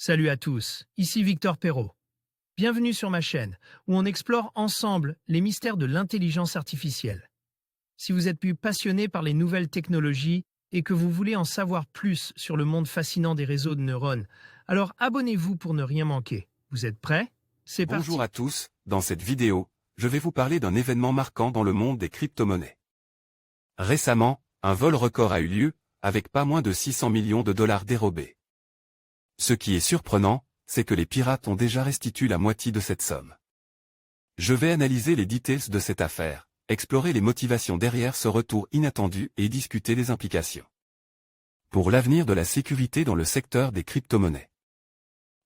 Salut à tous, ici Victor Perrault. Bienvenue sur ma chaîne, où on explore ensemble les mystères de l'intelligence artificielle. Si vous êtes plus passionné par les nouvelles technologies et que vous voulez en savoir plus sur le monde fascinant des réseaux de neurones, alors abonnez-vous pour ne rien manquer. Vous êtes prêts? C'est parti. Bonjour à tous, dans cette vidéo, je vais vous parler d'un événement marquant dans le monde des crypto-monnaies. Récemment, un vol record a eu lieu, avec pas moins de 600 millions de dollars dérobés. Ce qui est surprenant, c'est que les pirates ont déjà restitué la moitié de cette somme. Je vais analyser les details de cette affaire, explorer les motivations derrière ce retour inattendu et discuter des implications pour l'avenir de la sécurité dans le secteur des crypto-monnaies.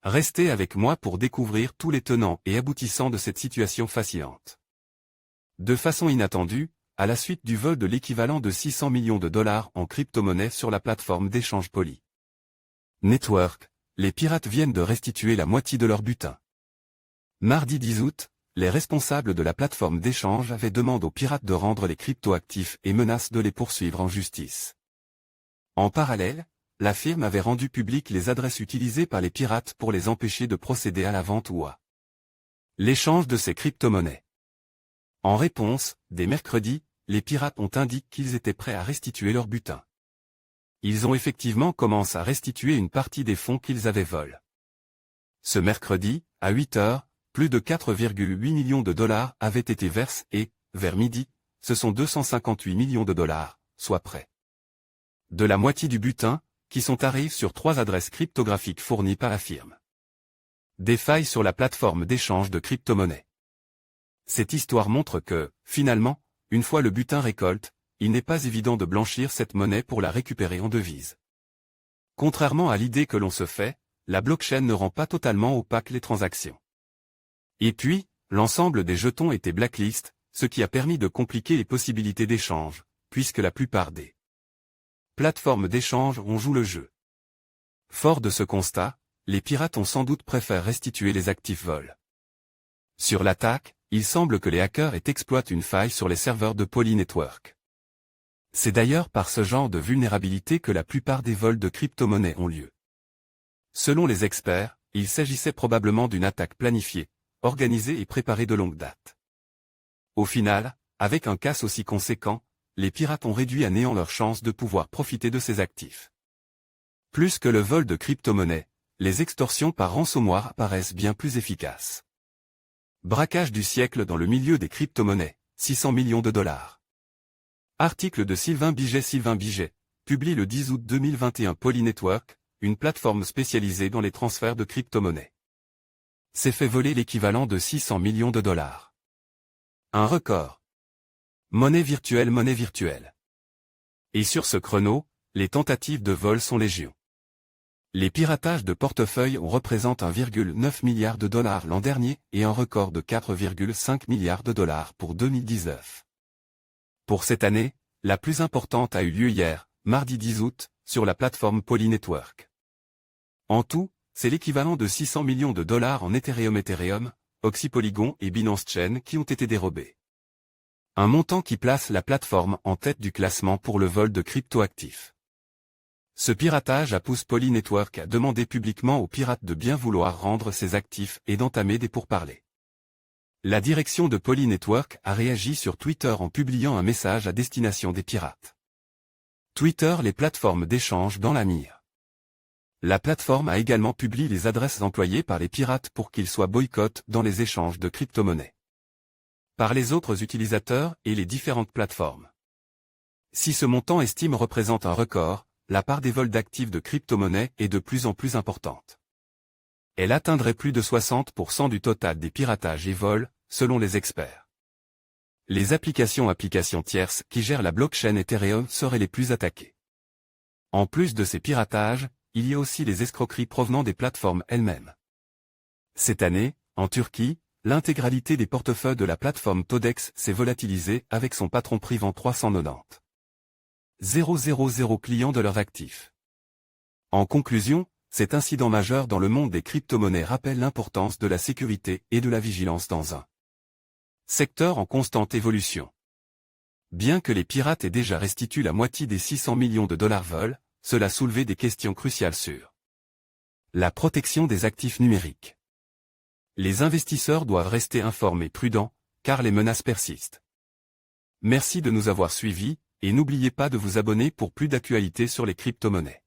Restez avec moi pour découvrir tous les tenants et aboutissants de cette situation fascinante. De façon inattendue, à la suite du vol de l'équivalent de 600 millions de dollars en crypto-monnaies sur la plateforme d'échange Poly Network, les pirates viennent de restituer la moitié de leur butin. Mardi 10 août, les responsables de la plateforme d'échange avaient demandé aux pirates de rendre les crypto-actifs et menacent de les poursuivre en justice. En parallèle, la firme avait rendu publiques les adresses utilisées par les pirates pour les empêcher de procéder à la vente ou à l'échange de ces crypto-monnaies. En réponse, dès mercredi, les pirates ont indiqué qu'ils étaient prêts à restituer leur butin. Ils ont effectivement commencé à restituer une partie des fonds qu'ils avaient volés. Ce mercredi, à 8 heures, plus de 4,8 millions de dollars avaient été versés et, vers midi, ce sont 258 millions de dollars, soit près de la moitié du butin, qui sont arrivés sur 3 adresses cryptographiques fournies par la firme. Des failles sur la plateforme d'échange de crypto-monnaies. Cette histoire montre que, finalement, une fois le butin récolte, il n'est pas évident de blanchir cette monnaie pour la récupérer en devise. Contrairement à l'idée que l'on se fait, la blockchain ne rend pas totalement opaque les transactions. Et puis, l'ensemble des jetons était blacklist, ce qui a permis de compliquer les possibilités d'échange, puisque la plupart des plateformes d'échange ont joué le jeu. Fort de ce constat, les pirates ont sans doute préféré restituer les actifs volés. Sur l'attaque, il semble que les hackers aient exploité une faille sur les serveurs de Poly Network. C'est d'ailleurs par ce genre de vulnérabilité que la plupart des vols de crypto-monnaies ont lieu. Selon les experts, il s'agissait probablement d'une attaque planifiée, organisée et préparée de longue date. Au final, avec un casse aussi conséquent, les pirates ont réduit à néant leur chance de pouvoir profiter de ces actifs. Plus que le vol de crypto-monnaies, les extorsions par ransomware paraissent bien plus efficaces. Braquage du siècle dans le milieu des crypto-monnaies, 600 millions de dollars. Article de Sylvain Biget, publié le 10 août 2021 Poly Network, une plateforme spécialisée dans les transferts de crypto-monnaies. S'est fait voler l'équivalent de 600 millions de dollars. Un record. Monnaie virtuelle. Et sur ce chrono, les tentatives de vol sont légion. Les piratages de portefeuilles représentent 1,9 milliard de dollars l'an dernier et un record de 4,5 milliards de dollars pour 2019. Pour cette année, la plus importante a eu lieu hier, mardi 10 août, sur la plateforme Poly Network. En tout, c'est l'équivalent de 600 millions de dollars en Ethereum, Oxy Polygon et Binance Chain qui ont été dérobés. Un montant qui place la plateforme en tête du classement pour le vol de crypto-actifs. Ce piratage a poussé Poly Network à demander publiquement aux pirates de bien vouloir rendre ses actifs et d'entamer des pourparlers. La direction de Poly Network a réagi sur Twitter en publiant un message à destination des pirates. Twitter, les plateformes d'échange dans la mire. La plateforme a également publié les adresses employées par les pirates pour qu'ils soient boycottés dans les échanges de crypto-monnaies par les autres utilisateurs et les différentes plateformes. Si ce montant estime représente un record, la part des vols d'actifs de crypto-monnaies est de plus en plus importante. Elle atteindrait plus de 60% du total des piratages et vols, selon les experts. Les applications tierces qui gèrent la blockchain Ethereum seraient les plus attaquées. En plus de ces piratages, il y a aussi les escroqueries provenant des plateformes elles-mêmes. Cette année, en Turquie, l'intégralité des portefeuilles de la plateforme Todex s'est volatilisée avec son patron privant 390 000 clients de leurs actifs. En conclusion, cet incident majeur dans le monde des crypto-monnaies rappelle l'importance de la sécurité et de la vigilance dans un secteur en constante évolution. Bien que les pirates aient déjà restitué la moitié des 600 millions de dollars volés, cela soulevait des questions cruciales sur La protection des actifs numériques. Les investisseurs doivent rester informés et prudents, car les menaces persistent. Merci de nous avoir suivis, et n'oubliez pas de vous abonner pour plus d'actualités sur les crypto-monnaies.